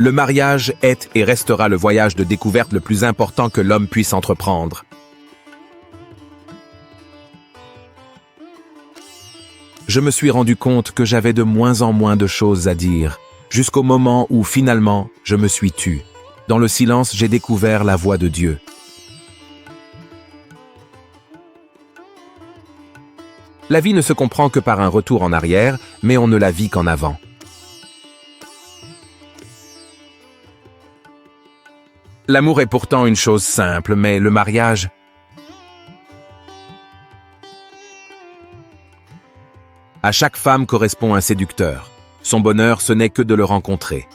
Le mariage est et restera le voyage de découverte le plus important que l'homme puisse entreprendre. Je me suis rendu compte que j'avais de moins en moins de choses à dire, jusqu'au moment où, finalement, je me suis tu. Dans le silence, j'ai découvert la voix de Dieu. La vie ne se comprend que par un retour en arrière, mais on ne la vit qu'en avant. L'amour est pourtant une chose simple, mais le mariage... À chaque femme correspond un séducteur. Son bonheur, ce n'est que de le rencontrer.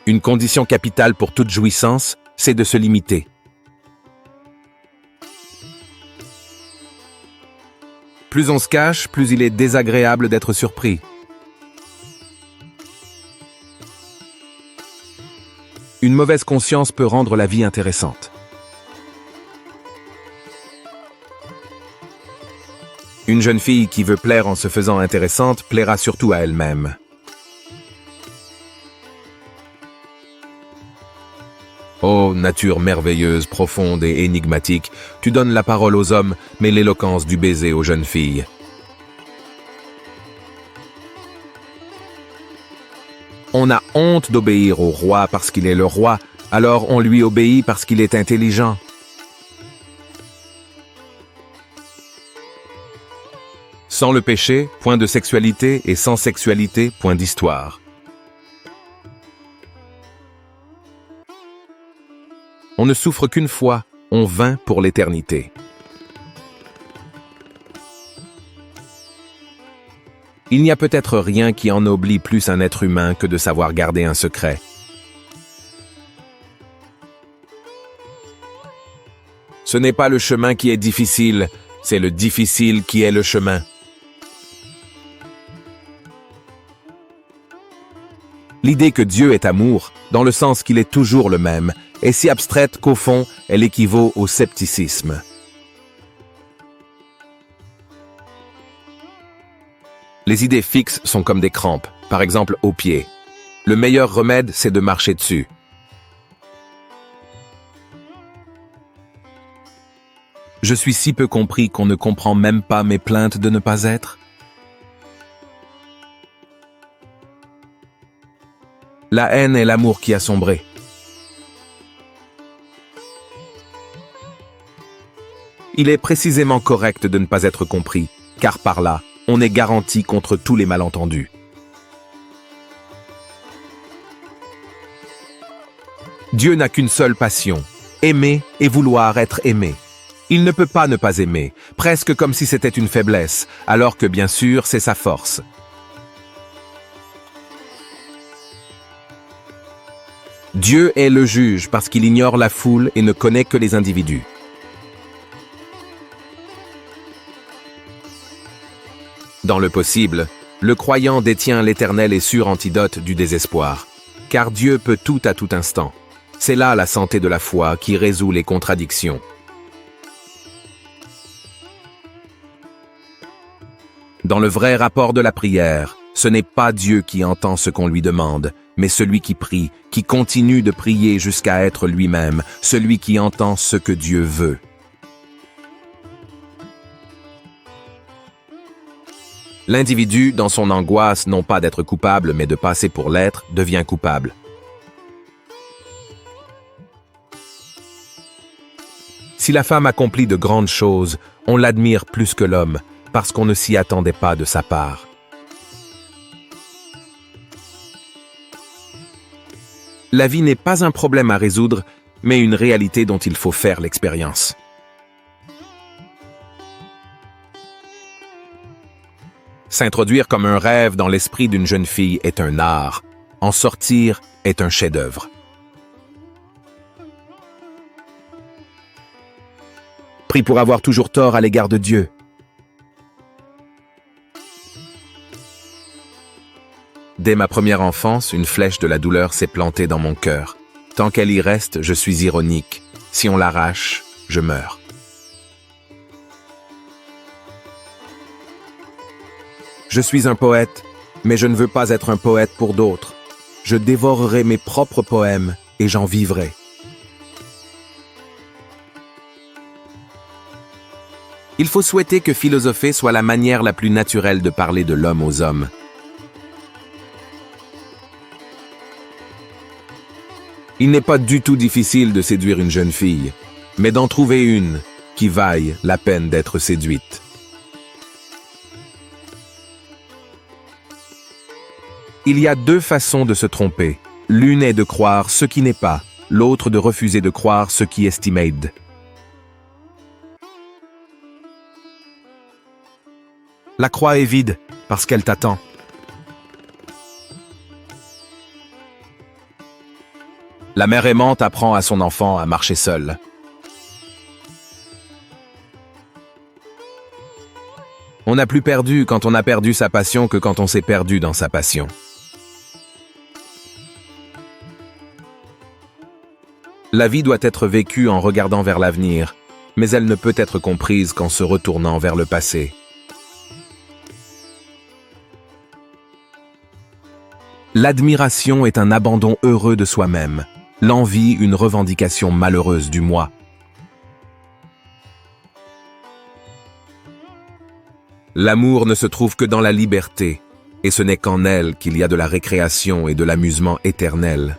Une condition capitale pour toute jouissance, c'est de se limiter. Plus on se cache, plus il est désagréable d'être surpris. Une mauvaise conscience peut rendre la vie intéressante. Une jeune fille qui veut plaire en se faisant intéressante plaira surtout à elle-même. Ô nature merveilleuse, profonde et énigmatique, tu donnes la parole aux hommes, mais l'éloquence du baiser aux jeunes filles. On a honte d'obéir au roi parce qu'il est le roi, alors on lui obéit parce qu'il est intelligent. Sans le péché, point de sexualité, et sans sexualité, point d'histoire. On ne souffre qu'une fois, on vint pour l'éternité. Il n'y a peut-être rien qui ennoblit plus un être humain que de savoir garder un secret. Ce n'est pas le chemin qui est difficile, c'est le difficile qui est le chemin. L'idée que Dieu est amour, dans le sens qu'il est toujours le même, est si abstraite qu'au fond, elle équivaut au scepticisme. Les idées fixes sont comme des crampes, par exemple aux pieds. Le meilleur remède, c'est de marcher dessus. Je suis si peu compris qu'on ne comprend même pas mes plaintes de ne pas être. La haine est l'amour qui a sombré. Il est précisément correct de ne pas être compris, car par là, on est garanti contre tous les malentendus. Dieu n'a qu'une seule passion, aimer et vouloir être aimé. Il ne peut pas ne pas aimer, presque comme si c'était une faiblesse, alors que bien sûr, c'est sa force. Dieu est le juge parce qu'il ignore la foule et ne connaît que les individus. Dans le possible, le croyant détient l'éternel et sûr antidote du désespoir, car Dieu peut tout à tout instant. C'est là la santé de la foi qui résout les contradictions. Dans le vrai rapport de la prière, ce n'est pas Dieu qui entend ce qu'on lui demande, mais celui qui prie, qui continue de prier jusqu'à être lui-même, celui qui entend ce que Dieu veut. L'individu, dans son angoisse, non pas d'être coupable, mais de passer pour l'être, devient coupable. Si la femme accomplit de grandes choses, on l'admire plus que l'homme, parce qu'on ne s'y attendait pas de sa part. La vie n'est pas un problème à résoudre, mais une réalité dont il faut faire l'expérience. S'introduire comme un rêve dans l'esprit d'une jeune fille est un art. En sortir est un chef-d'œuvre. Prie pour avoir toujours tort à l'égard de Dieu. Dès ma première enfance, une flèche de la douleur s'est plantée dans mon cœur. Tant qu'elle y reste, je suis ironique. Si on l'arrache, je meurs. Je suis un poète, mais je ne veux pas être un poète pour d'autres. Je dévorerai mes propres poèmes et j'en vivrai. Il faut souhaiter que philosopher soit la manière la plus naturelle de parler de l'homme aux hommes. Il n'est pas du tout difficile de séduire une jeune fille, mais d'en trouver une qui vaille la peine d'être séduite. Il y a deux façons de se tromper. L'une est de croire ce qui n'est pas, l'autre de refuser de croire ce qui est made. La croix est vide parce qu'elle t'attend. La mère aimante apprend à son enfant à marcher seul. On n'a plus perdu quand on a perdu sa passion que quand on s'est perdu dans sa passion. La vie doit être vécue en regardant vers l'avenir, mais elle ne peut être comprise qu'en se retournant vers le passé. L'admiration est un abandon heureux de soi-même, l'envie une revendication malheureuse du moi. L'amour ne se trouve que dans la liberté, et ce n'est qu'en elle qu'il y a de la récréation et de l'amusement éternel.